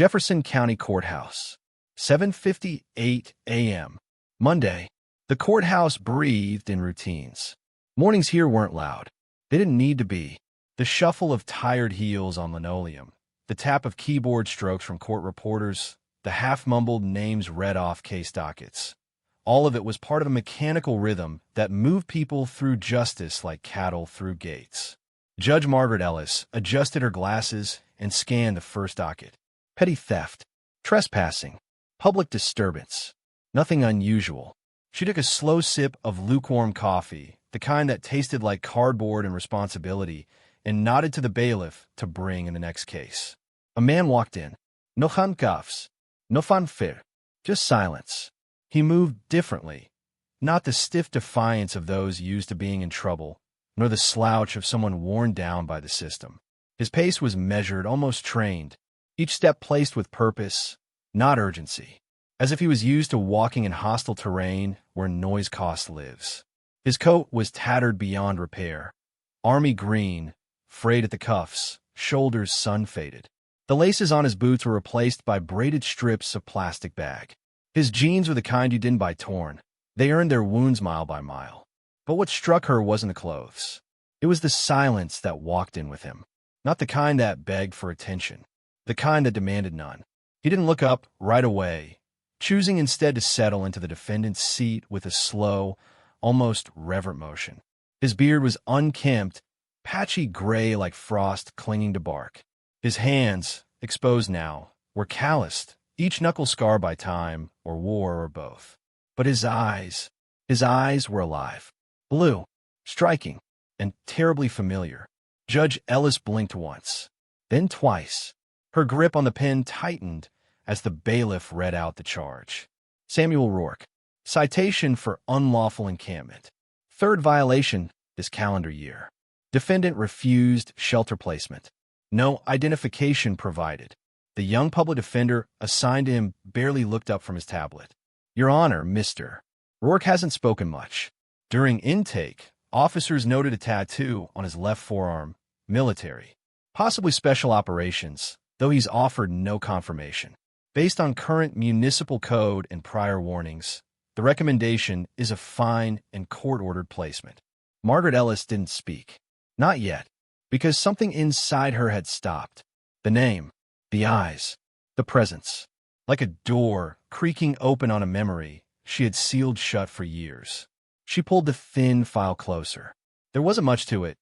Jefferson County Courthouse, 7:58 a.m. Monday. The courthouse breathed in routines. Mornings here weren't loud. They didn't need to be. The shuffle of tired heels on linoleum, the tap of keyboard strokes from court reporters, the half-mumbled names read off case dockets. All of it was part of a mechanical rhythm that moved people through justice like cattle through gates. Judge Margaret Ellis adjusted her glasses and scanned the first docket. Petty theft, trespassing, public disturbance. Nothing unusual. She took a slow sip of lukewarm coffee, the kind that tasted like cardboard and responsibility, and nodded to the bailiff to bring in the next case. A man walked in. No handcuffs, no fanfare, just silence. He moved differently, not the stiff defiance of those used to being in trouble, nor the slouch of someone worn down by the system. His pace was measured, almost trained, each step placed with purpose, not urgency, as if he was used to walking in hostile terrain where noise cost lives. His coat was tattered beyond repair, army green, frayed at the cuffs, shoulders sun-faded. The laces on his boots were replaced by braided strips of plastic bag. His jeans were the kind you didn't buy torn. They earned their wounds mile by mile. But what struck her wasn't the clothes. It was the silence that walked in with him, not the kind that begged for attention, the kind that demanded none. He didn't look up right away, choosing instead to settle into the defendant's seat with a slow, almost reverent motion. His beard was unkempt, patchy gray like frost clinging to bark. His hands, exposed now, were calloused, each knuckle scarred by time or war or both. But his eyes were alive, blue, striking, and terribly familiar. Judge Ellis blinked once, then twice. Her grip on the pen tightened as the bailiff read out the charge. Samuel Rourke. Citation for unlawful encampment. Third violation this calendar year. Defendant refused shelter placement. No identification provided. The young public defender assigned to him barely looked up from his tablet. Your Honor, Mr. Rourke hasn't spoken much. During intake, officers noted a tattoo on his left forearm, military, possibly special operations, though he's offered no confirmation. Based on current municipal code and prior warnings, the recommendation is a fine and court-ordered placement. Margaret Ellis didn't speak. Not yet, because something inside her had stopped. The name, the eyes, the presence. Like a door creaking open on a memory she had sealed shut for years. She pulled the thin file closer. There wasn't much to it.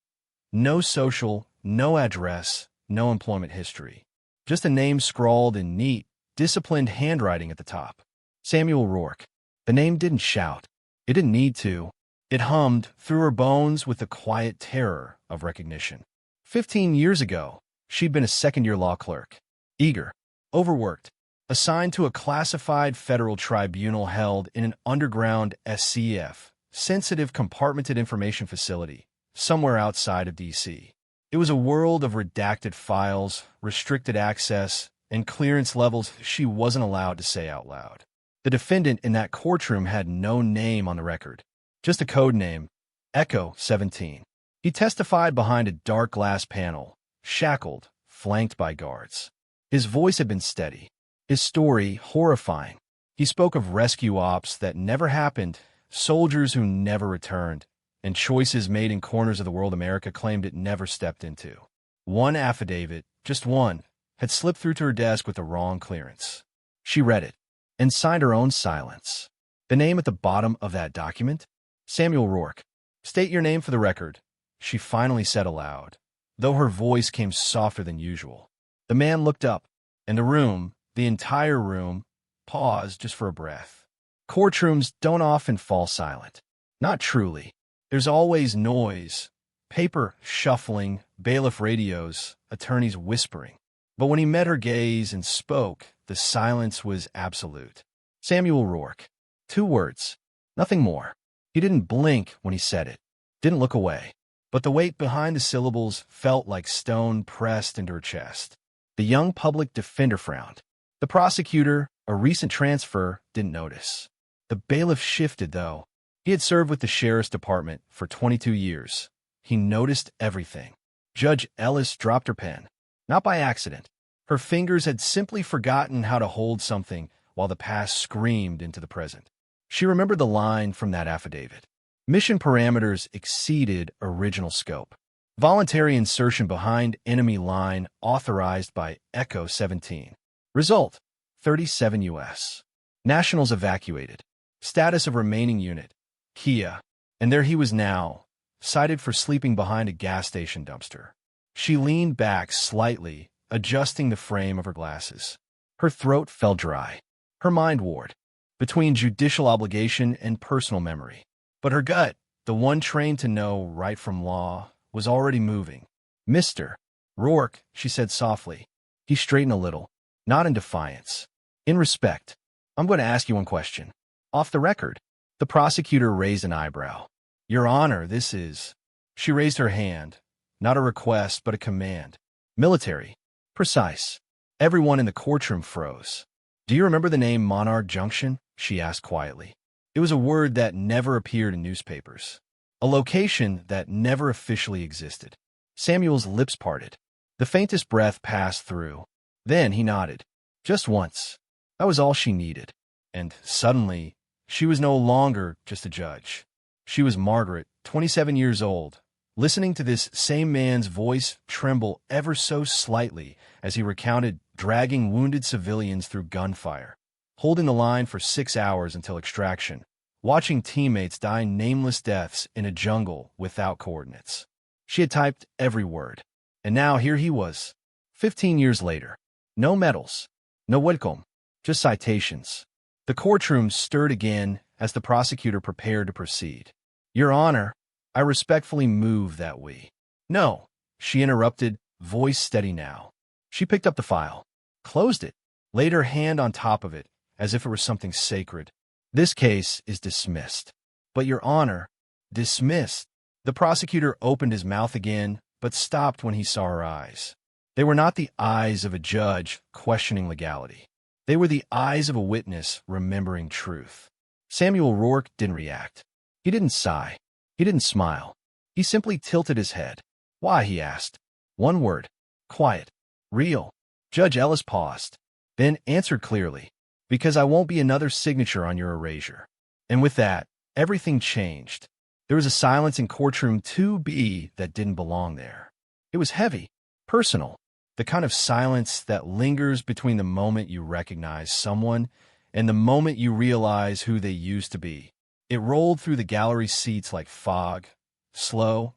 No social, no address, no employment history. Just a name scrawled in neat, disciplined handwriting at the top. Samuel Rourke. The name didn't shout. It didn't need to. It hummed through her bones with the quiet terror of recognition. 15 years ago, she'd been a second-year law clerk. Eager, overworked, assigned to a classified federal tribunal held in an underground SCF, sensitive compartmented information facility, somewhere outside of D.C. It was a world of redacted files, restricted access, and clearance levels she wasn't allowed to say out loud. The defendant in that courtroom had no name on the record, just a code name, Echo 17. He testified behind a dark glass panel, shackled, flanked by guards. His voice had been steady, his story horrifying. He spoke of rescue ops that never happened, soldiers who never returned, and choices made in corners of the world America claimed it never stepped into. One affidavit, just one, had slipped through to her desk with the wrong clearance. She read it and signed her own silence. The name at the bottom of that document? Samuel Rourke. State your name for the record, she finally said aloud, though her voice came softer than usual. The man looked up, and the room, the entire room, paused just for a breath. Courtrooms don't often fall silent. Not truly. There's always noise, paper shuffling, bailiff radios, attorneys whispering. But when he met her gaze and spoke, the silence was absolute. Samuel Rourke. 2 words. Nothing more. He didn't blink when he said it. Didn't look away. But the weight behind the syllables felt like stone pressed into her chest. The young public defender frowned. The prosecutor, a recent transfer, didn't notice. The bailiff shifted, though. He had served with the sheriff's department for 22 years. He noticed everything. Judge Ellis dropped her pen. Not by accident. Her fingers had simply forgotten how to hold something while the past screamed into the present. She remembered the line from that affidavit. Mission parameters exceeded original scope. Voluntary insertion behind enemy line authorized by Echo 17. Result: 37 U.S. Nationals evacuated. Status of remaining unit: Kia. And there he was now, cited for sleeping behind a gas station dumpster. She leaned back slightly, adjusting the frame of her glasses. Her throat felt dry. Her mind warred between judicial obligation and personal memory. But her gut, the one trained to know right from law, was already moving. "Mr. Rourke," she said softly. He straightened a little, not in defiance. "In respect, I'm going to ask you one question. Off the record." The prosecutor raised an eyebrow. "Your Honor, this is—" She raised her hand. Not a request, but a command. "Military. Precise." Everyone in the courtroom froze. "Do you remember the name Monarch Junction?" she asked quietly. It was a word that never appeared in newspapers. A location that never officially existed. Samuel's lips parted. The faintest breath passed through. Then he nodded. Just once. That was all she needed. And suddenly, she was no longer just a judge. She was Margaret, 27 years old, listening to this same man's voice tremble ever so slightly as he recounted dragging wounded civilians through gunfire, holding the line for 6 hours until extraction, watching teammates die nameless deaths in a jungle without coordinates. She had typed every word. And now here he was, 15 years later. No medals, no welcome, just citations. The courtroom stirred again as the prosecutor prepared to proceed. "Your Honor, I respectfully move that we—" "No," she interrupted, voice steady now. She picked up the file, closed it, laid her hand on top of it as if it were something sacred. "This case is dismissed." "But Your Honor—" "Dismissed." The prosecutor opened his mouth again, but stopped when he saw her eyes. They were not the eyes of a judge questioning legality. They were the eyes of a witness remembering truth. Samuel Rourke didn't react. He didn't sigh. He didn't smile. He simply tilted his head. "Why?" he asked. One word. Quiet. "Real." Judge Ellis paused, then answered clearly. "Because I won't be another signature on your erasure." And with that, everything changed. There was a silence in courtroom 2B that didn't belong there. It was heavy, personal, the kind of silence that lingers between the moment you recognize someone and the moment you realize who they used to be. It rolled through the gallery seats like fog, slow,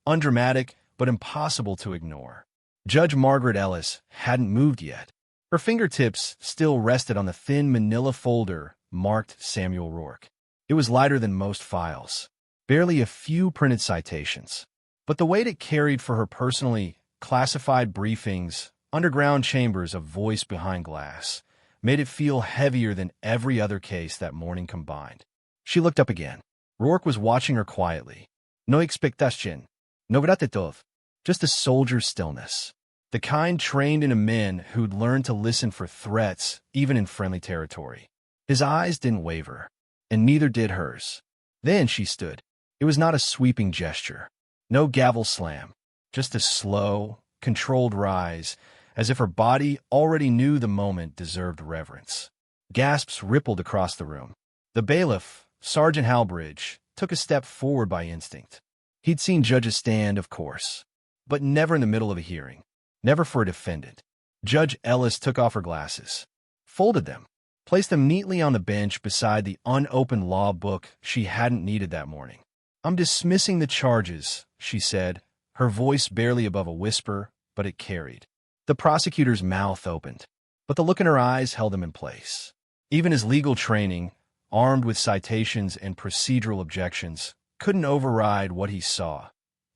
undramatic, but impossible to ignore. Judge Margaret Ellis hadn't moved yet. Her fingertips still rested on the thin manila folder marked Samuel Rourke. It was lighter than most files, barely a few printed citations. But the weight it carried for her personally, classified briefings, underground chambers of voice behind glass, made it feel heavier than every other case that morning combined. She looked up again. Rourke was watching her quietly. No expectación, no gratitude, just a soldier's stillness. The kind trained in a men who'd learned to listen for threats, even in friendly territory. His eyes didn't waver, and neither did hers. Then she stood. It was not a sweeping gesture. No gavel slam. Just a slow, controlled rise, as if her body already knew the moment deserved reverence. Gasps rippled across the room. The bailiff, Sergeant Halbridge, took a step forward by instinct. He'd seen judges stand, of course, but never in the middle of a hearing. Never for a defendant. Judge Ellis took off her glasses, folded them, placed them neatly on the bench beside the unopened law book she hadn't needed that morning. "I'm dismissing the charges," she said, her voice barely above a whisper, but it carried. The prosecutor's mouth opened, but the look in her eyes held him in place. Even his legal training, armed with citations and procedural objections, couldn't override what he saw.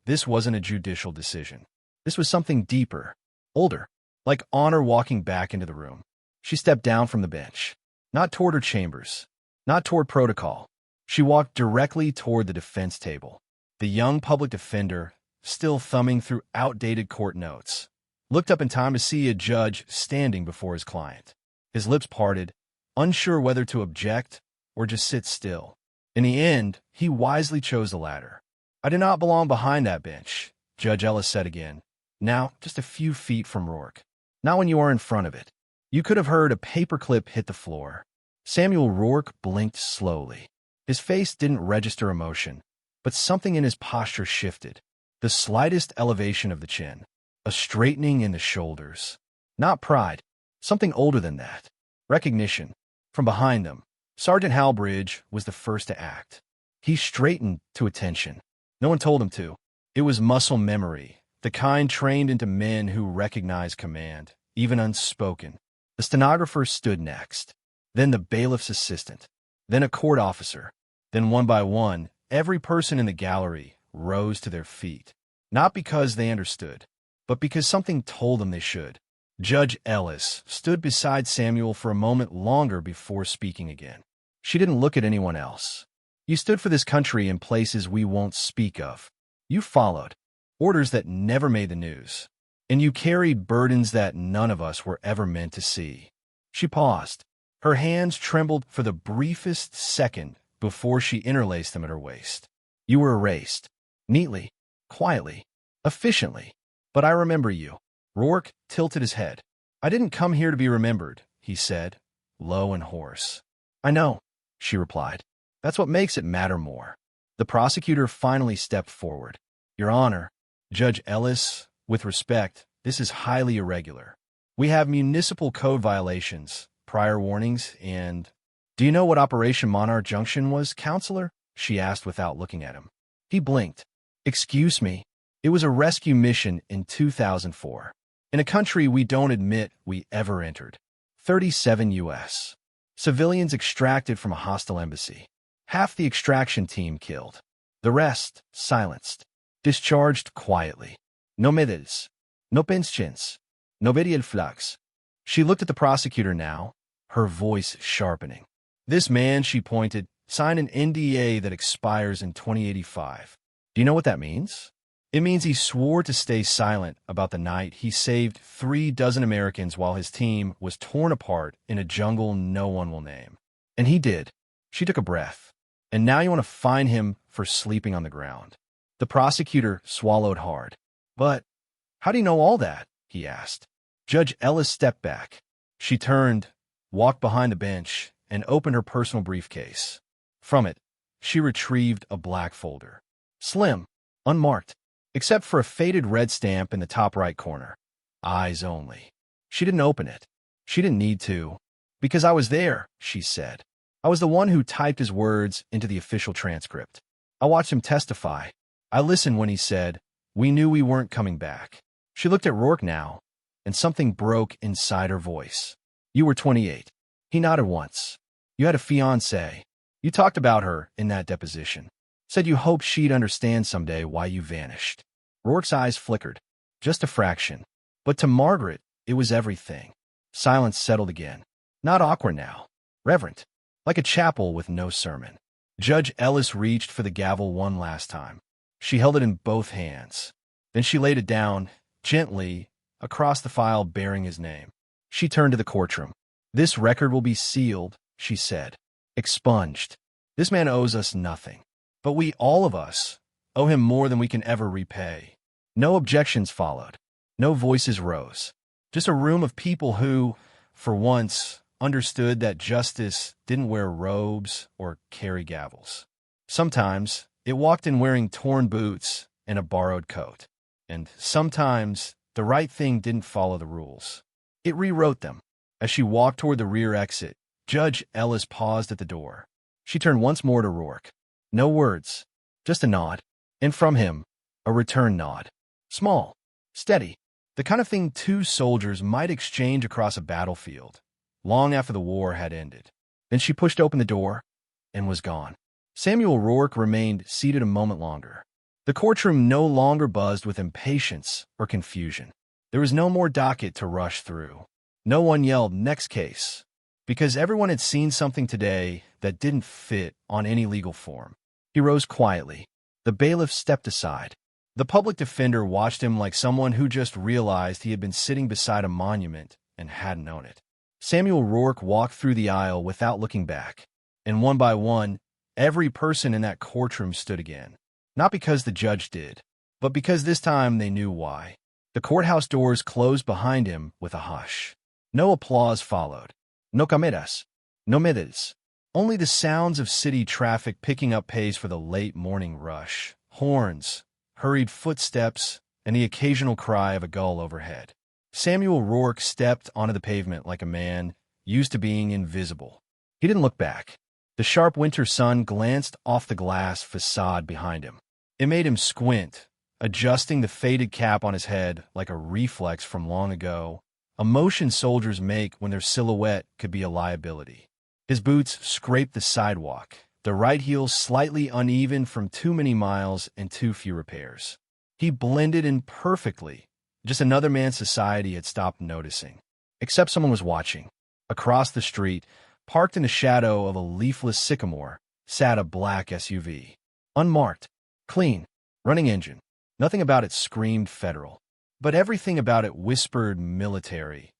This wasn't a judicial decision. This was something deeper, older, like honor walking back into the room. She stepped down from the bench, not toward her chambers, not toward protocol. She walked directly toward the defense table. The young public defender, still thumbing through outdated court notes, looked up in time to see a judge standing before his client. His lips parted, unsure whether to object or just sit still. In the end, he wisely chose the latter. "I do not belong behind that bench," Judge Ellis said again, now just a few feet from Rourke. Not when you are in front of it. You could have heard a paperclip hit the floor. Samuel Rourke blinked slowly. His face didn't register emotion, but something in his posture shifted. The slightest elevation of the chin, a straightening in the shoulders. Not pride, something older than that. Recognition. From behind them, Sergeant Halbridge was the first to act. He straightened to attention. No one told him to. It was muscle memory, the kind trained into men who recognize command, even unspoken. The stenographer stood next, then the bailiff's assistant, then a court officer. Then one by one, every person in the gallery rose to their feet, not because they understood, but because something told them they should. Judge Ellis stood beside Samuel for a moment longer before speaking again. She didn't look at anyone else. You stood for this country in places we won't speak of. You followed orders that never made the news, and you carried burdens that none of us were ever meant to see. She paused. Her hands trembled for the briefest second before she interlaced them at her waist. You were erased. Neatly, quietly, efficiently. But I remember you. Rourke tilted his head. I didn't come here to be remembered, he said, low and hoarse. I know, she replied. That's what makes it matter more. The prosecutor finally stepped forward. Your Honor, Judge Ellis, with respect, this is highly irregular. We have municipal code violations, prior warnings, and... Do you know what Operation Monarch Junction was, Counselor? She asked without looking at him. He blinked. Excuse me. It was a rescue mission in 2004. In a country we don't admit we ever entered. 37 U.S. Civilians extracted from a hostile embassy. Half the extraction team killed. The rest silenced. Discharged quietly. No medidas. No pensions. No burial flags. She looked at the prosecutor now, her voice sharpening. This man, she pointed, signed an NDA that expires in 2085. Do you know what that means? It means he swore to stay silent about the night he saved 36 Americans while his team was torn apart in a jungle no one will name. And he did. She took a breath. And now you want to fine him for sleeping on the ground. The prosecutor swallowed hard. But how do you know all that? He asked. Judge Ellis stepped back. She turned, walked behind the bench, and opened her personal briefcase. From it, she retrieved a black folder. Slim, unmarked, except for a faded red stamp in the top right corner. Eyes only. She didn't open it. She didn't need to. Because I was there, she said. I was the one who typed his words into the official transcript. I watched him testify. I listened when he said, "We knew we weren't coming back." She looked at Rourke now, and something broke inside her voice. You were 28. He nodded once. You had a fiancée. You talked about her in that deposition. Said you hoped she'd understand someday why you vanished. Rourke's eyes flickered. Just a fraction. But to Margaret, it was everything. Silence settled again. Not awkward now. Reverent. Like a chapel with no sermon. Judge Ellis reached for the gavel one last time. She held it in both hands. Then she laid it down, gently, across the file bearing his name. She turned to the courtroom. This record will be sealed, she said. Expunged. This man owes us nothing. But we, all of us, owe him more than we can ever repay. No objections followed. No voices rose. Just a room of people who, for once, understood that justice didn't wear robes or carry gavels. Sometimes it walked in wearing torn boots and a borrowed coat. And sometimes the right thing didn't follow the rules. It rewrote them. As she walked toward the rear exit, Judge Ellis paused at the door. She turned once more to Rourke. No words, just a nod. And from him, a return nod. Small, steady, the kind of thing two soldiers might exchange across a battlefield, long after the war had ended. Then she pushed open the door and was gone. Samuel Rourke remained seated a moment longer. The courtroom no longer buzzed with impatience or confusion. There was no more docket to rush through. No one yelled, "Next case," because everyone had seen something today that didn't fit on any legal form. He rose quietly. The bailiff stepped aside. The public defender watched him like someone who just realized he had been sitting beside a monument and hadn't known it. Samuel Rourke walked through the aisle without looking back, and one by one, every person in that courtroom stood again. Not because the judge did, but because this time they knew why. The courthouse doors closed behind him with a hush. No applause followed. No cameras. No medidas. Only the sounds of city traffic picking up pace for the late morning rush. Horns, hurried footsteps, and the occasional cry of a gull overhead. Samuel Rourke stepped onto the pavement like a man used to being invisible. He didn't look back. The sharp winter sun glanced off the glass facade behind him. It made him squint, adjusting the faded cap on his head like a reflex from long ago, a motion soldiers make when their silhouette could be a liability. His boots scraped the sidewalk, the right heel slightly uneven from too many miles and too few repairs. He blended in perfectly, just another man society had stopped noticing. Except someone was watching. Across the street, parked in the shadow of a leafless sycamore, sat a black SUV. Unmarked, clean, running engine. Nothing about it screamed federal. But everything about it whispered military.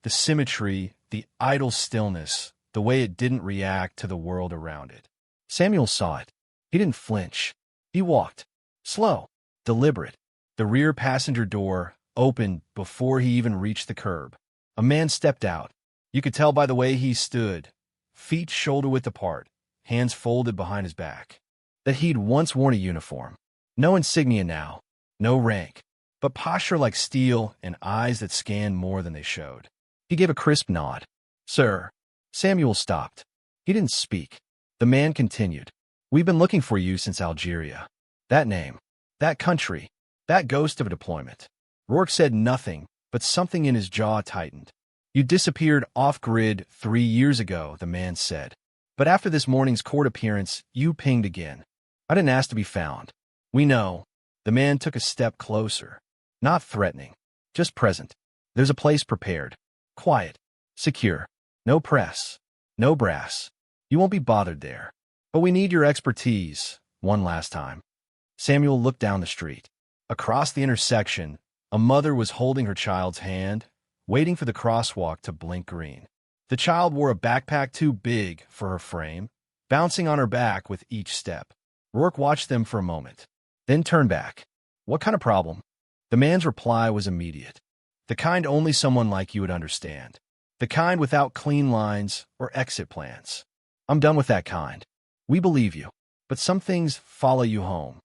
The symmetry, the idle stillness, the way it didn't react to the world around it. Samuel saw it. He didn't flinch. He walked. Slow, deliberate. The rear passenger door opened before he even reached the curb. A man stepped out. You could tell by the way he stood, feet shoulder-width apart, hands folded behind his back, that he'd once worn a uniform. No insignia now, no rank, but posture like steel and eyes that scanned more than they showed. He gave a crisp nod. Sir. Samuel stopped. He didn't speak. The man continued. We've been looking for you since Algeria. That name, that country, that ghost of a deployment. Rourke said nothing, but something in his jaw tightened. You disappeared off-grid 3 years ago, the man said. But after this morning's court appearance, you pinged again. I didn't ask to be found. We know. The man took a step closer. Not threatening, just present. There's a place prepared. Quiet. Secure. No press. No brass. You won't be bothered there. But we need your expertise, one last time. Samuel looked down the street. Across the intersection, a mother was holding her child's hand, waiting for the crosswalk to blink green. The child wore a backpack too big for her frame, bouncing on her back with each step. Rourke watched them for a moment, then turned back. What kind of problem? The man's reply was immediate. The kind only someone like you would understand. The kind without clean lines or exit plans. I'm done with that kind. We believe you, but some things follow you home.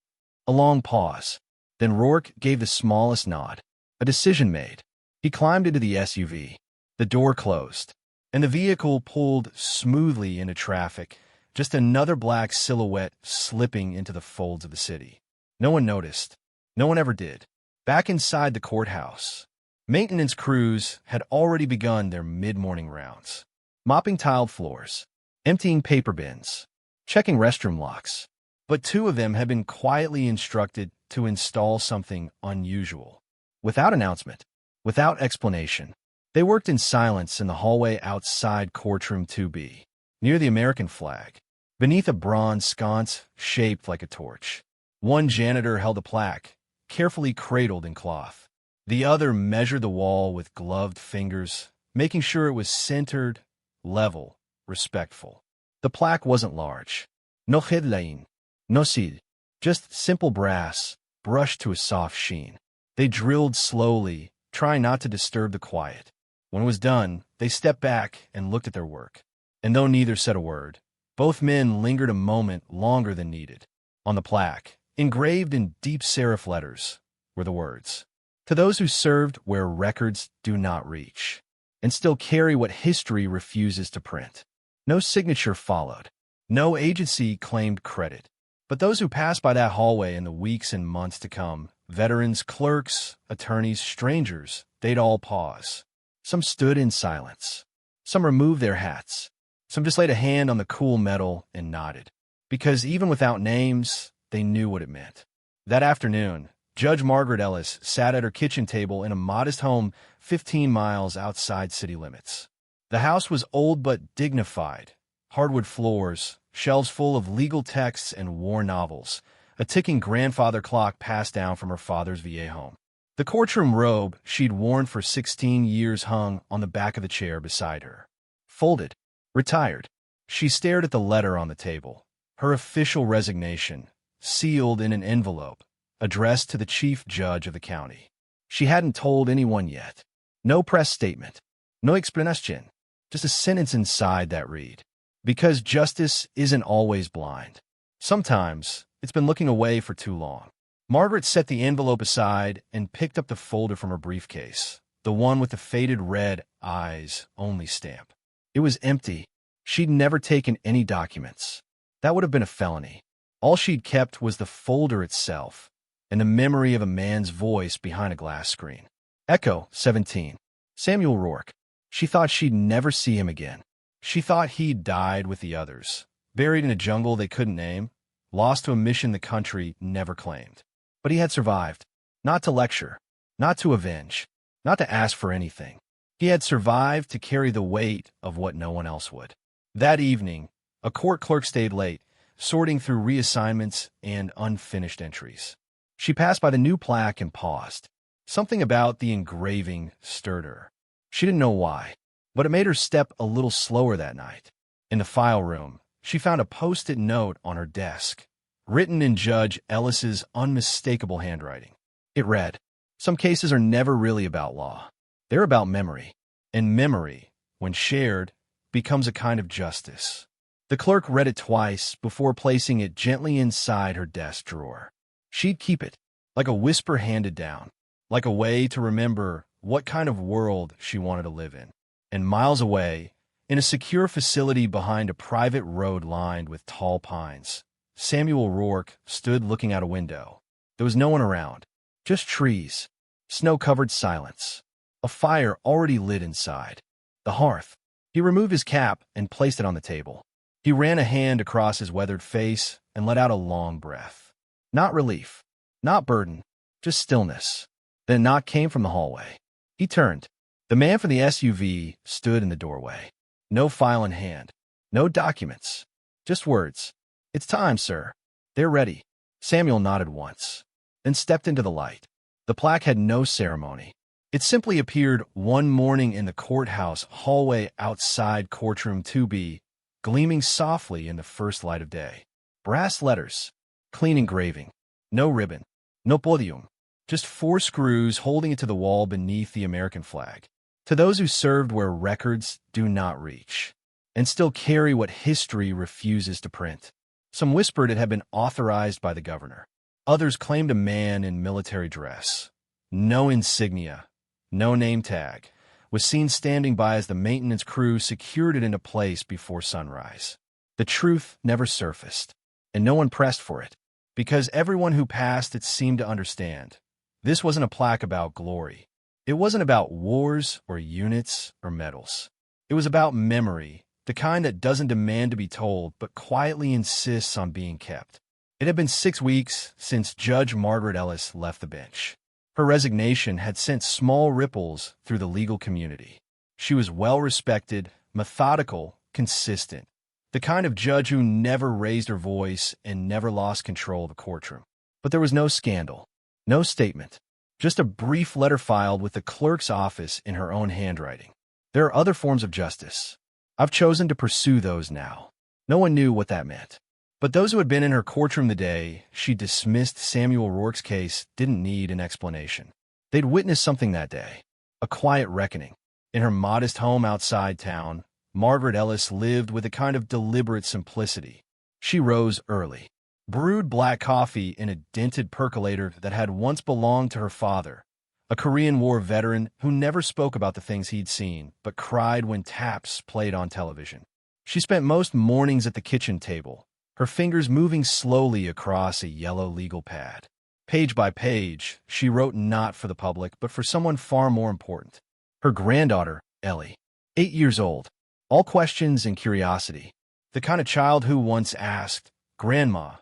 A long pause. Then Rourke gave the smallest nod. A decision made. He climbed into the SUV. The door closed, and the vehicle pulled smoothly into traffic, just another black silhouette slipping into the folds of the city. No one noticed. No one ever did. Back inside the courthouse, maintenance crews had already begun their mid-morning rounds, mopping tiled floors, emptying paper bins, checking restroom locks. But 2 of them had been quietly instructed to install something unusual. Without announcement, without explanation, they worked in silence in the hallway outside courtroom 2B, near the American flag, beneath a bronze sconce shaped like a torch. One janitor held a plaque, carefully cradled in cloth. The other measured the wall with gloved fingers, making sure it was centered, level, respectful. The plaque wasn't large. No headline, no seal, just simple brass, brushed to a soft sheen. They drilled slowly, trying not to disturb the quiet. When it was done, they stepped back and looked at their work. And though neither said a word, both men lingered a moment longer than needed. On the plaque, engraved in deep serif letters, were the words, "To those who served where records do not reach, and still carry what history refuses to print." No signature followed. No agency claimed credit. But those who passed by that hallway in the weeks and months to come, veterans, clerks, attorneys, strangers, they'd all pause. Some stood in silence. Some removed their hats. Some just laid a hand on the cool metal and nodded. Because even without names, they knew what it meant. That afternoon, Judge Margaret Ellis sat at her kitchen table in a modest home 15 miles outside city limits. The house was old but dignified. Hardwood floors, shelves full of legal texts and war novels, a ticking grandfather clock passed down from her father's VA home. The courtroom robe she'd worn for 16 years hung on the back of the chair beside her. Folded, retired. She stared at the letter on the table, her official resignation, sealed in an envelope, addressed to the chief judge of the county. She hadn't told anyone yet. No press statement. No explanation. Just a sentence inside that read. Because justice isn't always blind. Sometimes it's been looking away for too long. Margaret set the envelope aside and picked up the folder from her briefcase, the one with the faded red eyes only stamp. It was empty. She'd never taken any documents. That would have been a felony. All she'd kept was the folder itself and the memory of a man's voice behind a glass screen. Echo, 17. Samuel Rourke. She thought she'd never see him again. She thought he'd died with the others, buried in a jungle they couldn't name, lost to a mission the country never claimed. But he had survived. Not to lecture, not to avenge, not to ask for anything. He had survived to carry the weight of what no one else would. That evening, a court clerk stayed late, sorting through reassignments and unfinished entries. She passed by the new plaque and paused. Something about the engraving stirred her. She didn't know why, but it made her step a little slower that night. In the file room, she found a post-it note on her desk, written in Judge Ellis's unmistakable handwriting. It read, "Some cases are never really about law. They're about memory, and memory, when shared, becomes a kind of justice." The clerk read it twice before placing it gently inside her desk drawer. She'd keep it, like a whisper handed down, like a way to remember what kind of world she wanted to live in. And miles away, in a secure facility behind a private road lined with tall pines, Samuel Rourke stood looking out a window. There was no one around, just trees, snow-covered silence, a fire already lit inside. The hearth. He removed his cap and placed it on the table. He ran a hand across his weathered face and let out a long breath. Not relief, not burden, just stillness. Then a knock came from the hallway. He turned. The man from the SUV stood in the doorway. No file in hand, no documents, just words. "It's time, sir." "They're ready." Samuel nodded once, then stepped into the light. The plaque had no ceremony. It simply appeared one morning in the courthouse hallway outside courtroom 2B, gleaming softly in the first light of day. Brass letters, clean engraving, no ribbon, no podium, just 4 screws holding it to the wall beneath the American flag. To those who served where records do not reach, and still carry what history refuses to print. Some whispered it had been authorized by the governor. Others claimed a man in military dress, no insignia, no name tag, was seen standing by as the maintenance crew secured it into place before sunrise. The truth never surfaced, and no one pressed for it, because everyone who passed it seemed to understand. This wasn't a plaque about glory. It wasn't about wars or units or medals. It was about memory, the kind that doesn't demand to be told but quietly insists on being kept. It had been 6 weeks since Judge Margaret Ellis left the bench. Her resignation had sent small ripples through the legal community. She was well-respected, methodical, consistent, the kind of judge who never raised her voice and never lost control of the courtroom. But there was no scandal, no statement, just a brief letter filed with the clerk's office in her own handwriting. There are other forms of justice. I've chosen to pursue those now. No one knew what that meant. But those who had been in her courtroom the day she dismissed Samuel Rourke's case didn't need an explanation. They'd witnessed something that day, a quiet reckoning. In her modest home outside town, Margaret Ellis lived with a kind of deliberate simplicity. She rose early, brewed black coffee in a dented percolator that had once belonged to her father, a Korean War veteran who never spoke about the things he'd seen, but cried when taps played on television. She spent most mornings at the kitchen table, her fingers moving slowly across a yellow legal pad. Page by page, she wrote not for the public, but for someone far more important. Her granddaughter, Ellie, 8 years old, all questions and curiosity. The kind of child who once asked, "Grandma,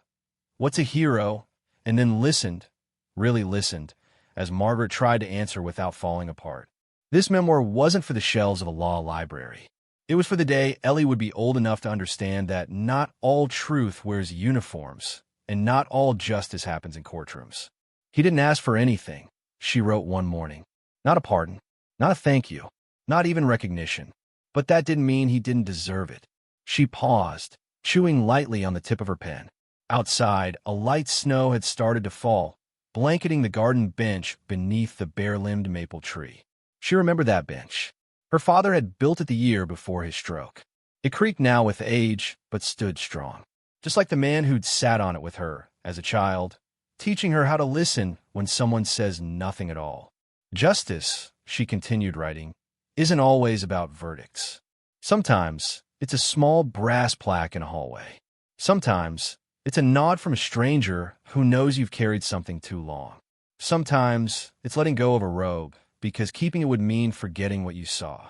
what's a hero?" and then listened, really listened, as Margaret tried to answer without falling apart. This memoir wasn't for the shelves of a law library. It was for the day Ellie would be old enough to understand that not all truth wears uniforms, and not all justice happens in courtrooms. He didn't ask for anything, she wrote one morning. Not a pardon, not a thank you, not even recognition. But that didn't mean he didn't deserve it. She paused, chewing lightly on the tip of her pen. Outside, a light snow had started to fall, blanketing the garden bench beneath the bare-limbed maple tree. She remembered that bench. Her father had built it the year before his stroke. It creaked now with age, but stood strong, just like the man who'd sat on it with her as a child, teaching her how to listen when someone says nothing at all. Justice, she continued writing, isn't always about verdicts. Sometimes it's a small brass plaque in a hallway. Sometimes it's a nod from a stranger who knows you've carried something too long. Sometimes it's letting go of a robe because keeping it would mean forgetting what you saw.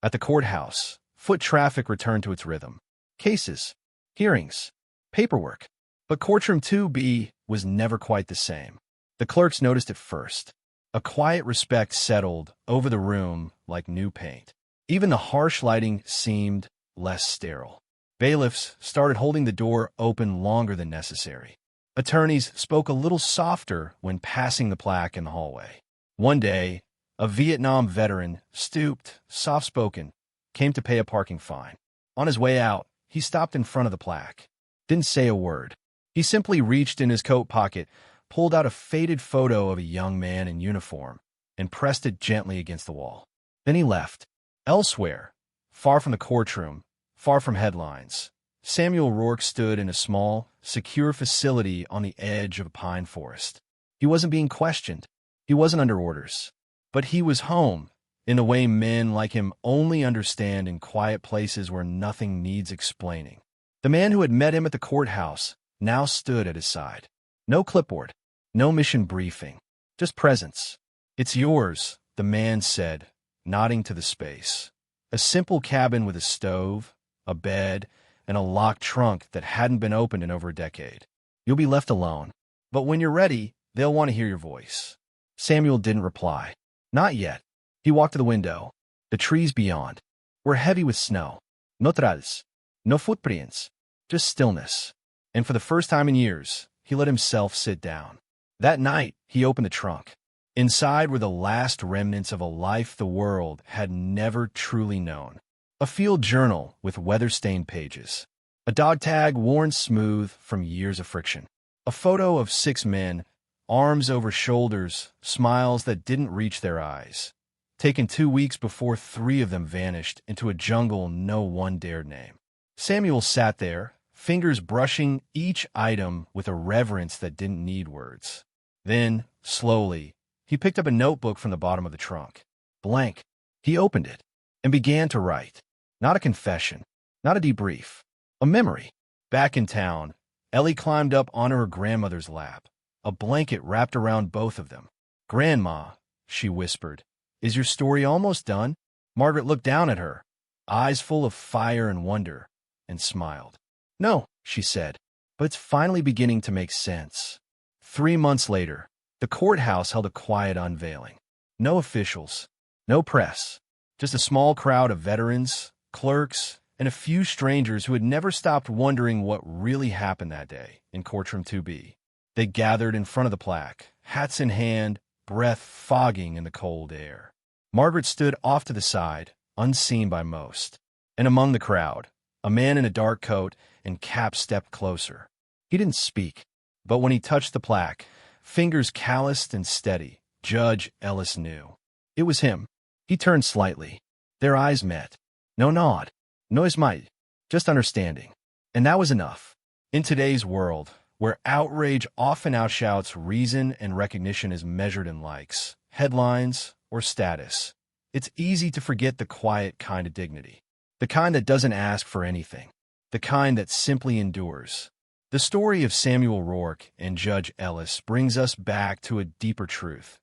At the courthouse, foot traffic returned to its rhythm. Cases, hearings, paperwork. But courtroom 2B was never quite the same. The clerks noticed it first. A quiet respect settled over the room like new paint. Even the harsh lighting seemed less sterile. Bailiffs started holding the door open longer than necessary. Attorneys spoke a little softer when passing the plaque in the hallway. One day, a Vietnam veteran, stooped, soft-spoken, came to pay a parking fine. On his way out, he stopped in front of the plaque. Didn't say a word. He simply reached in his coat pocket, pulled out a faded photo of a young man in uniform, and pressed it gently against the wall. Then he left. Elsewhere, far from the courtroom, far from headlines, Samuel Rourke stood in a small, secure facility on the edge of a pine forest. He wasn't being questioned. He wasn't under orders. But he was home, in the way men like him only understand in quiet places where nothing needs explaining. The man who had met him at the courthouse now stood at his side. No clipboard, no mission briefing, just presence. "It's yours," the man said, nodding to the space. A simple cabin with a stove, a bed, and a locked trunk that hadn't been opened in over a decade. "You'll be left alone, but when you're ready, they'll want to hear your voice." Samuel didn't reply. Not yet. He walked to the window. The trees beyond were heavy with snow. No trails, no footprints, just stillness. And for the first time in years, he let himself sit down. That night, he opened the trunk. Inside were the last remnants of a life the world had never truly known. A field journal with weather-stained pages. A dog tag worn smooth from years of friction. A photo of 6 men, arms over shoulders, smiles that didn't reach their eyes. Taken 2 weeks before 3 of them vanished into a jungle no one dared name. Samuel sat there, fingers brushing each item with a reverence that didn't need words. Then, slowly, he picked up a notebook from the bottom of the trunk. Blank. He opened it and began to write. Not a confession, not a debrief, a memory. Back in town, Ellie climbed up onto her grandmother's lap, a blanket wrapped around both of them. "Grandma," she whispered, "is your story almost done?" Margaret looked down at her, eyes full of fire and wonder, and smiled. "No," she said, "but it's finally beginning to make sense." 3 months later, the courthouse held a quiet unveiling. No officials, no press, just a small crowd of veterans, clerks, and a few strangers who had never stopped wondering what really happened that day in courtroom 2B. They gathered in front of the plaque, hats in hand, breath fogging in the cold air. Margaret stood off to the side, unseen by most. And among the crowd, a man in a dark coat and cap stepped closer. He didn't speak, but when he touched the plaque, fingers calloused and steady, Judge Ellis knew. It was him. He turned slightly. Their eyes met. No nod, no smile, just understanding. And that was enough. In today's world, where outrage often outshouts reason and recognition is measured in likes, headlines, or status, it's easy to forget the quiet kind of dignity. The kind that doesn't ask for anything. The kind that simply endures. The story of Samuel Rourke and Judge Ellis brings us back to a deeper truth.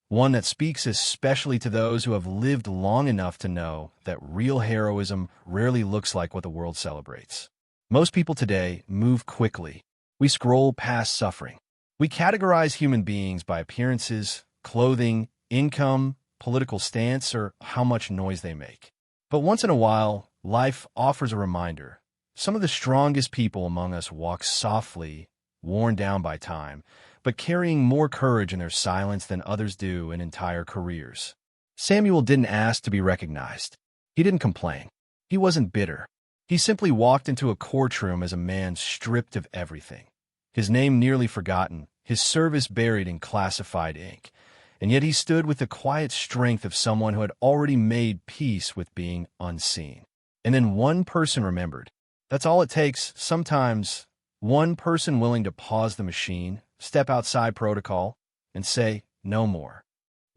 One that speaks especially to those who have lived long enough to know that real heroism rarely looks like what the world celebrates. Most people today move quickly. We scroll past suffering. We categorize human beings by appearances, clothing, income, political stance, or how much noise they make. But once in a while, life offers a reminder. Some of the strongest people among us walk softly, worn down by time, but carrying more courage in their silence than others do in entire careers. Samuel didn't ask to be recognized. He didn't complain. He wasn't bitter. He simply walked into a courtroom as a man stripped of everything. his name nearly forgotten, his service buried in classified ink. And yet he stood with the quiet strength of someone who had already made peace with being unseen. And then one person remembered. That's all it takes. Sometimes one person willing to pause the machine, step outside protocol, and say, no more.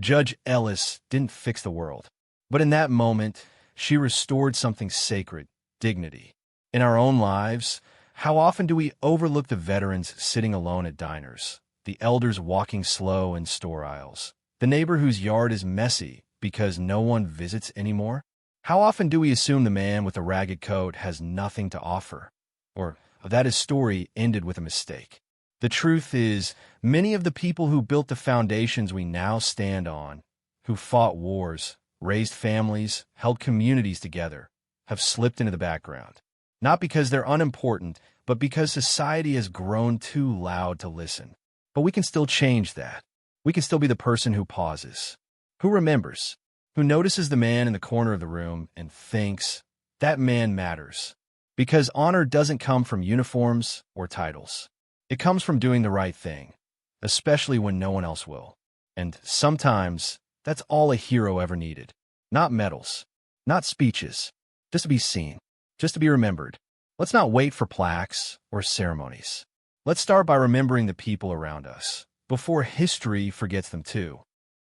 Judge Ellis didn't fix the world, but in that moment, she restored something sacred, dignity. In our own lives, how often do we overlook the veterans sitting alone at diners, the elders walking slow in store aisles, the neighbor whose yard is messy because no one visits anymore? How often do we assume the man with the ragged coat has nothing to offer, or that his story ended with a mistake? The truth is, many of the people who built the foundations we now stand on, who fought wars, raised families, held communities together, have slipped into the background. Not because they're unimportant, but because society has grown too loud to listen. But we can still change that. We can still be the person who pauses, who remembers, who notices the man in the corner of the room and thinks, that man matters. Because honor doesn't come from uniforms or titles. It comes from doing the right thing, especially when no one else will. And sometimes, that's all a hero ever needed. Not medals, not speeches, just to be seen, just to be remembered. Let's not wait for plaques or ceremonies. Let's start by remembering the people around us, before history forgets them too.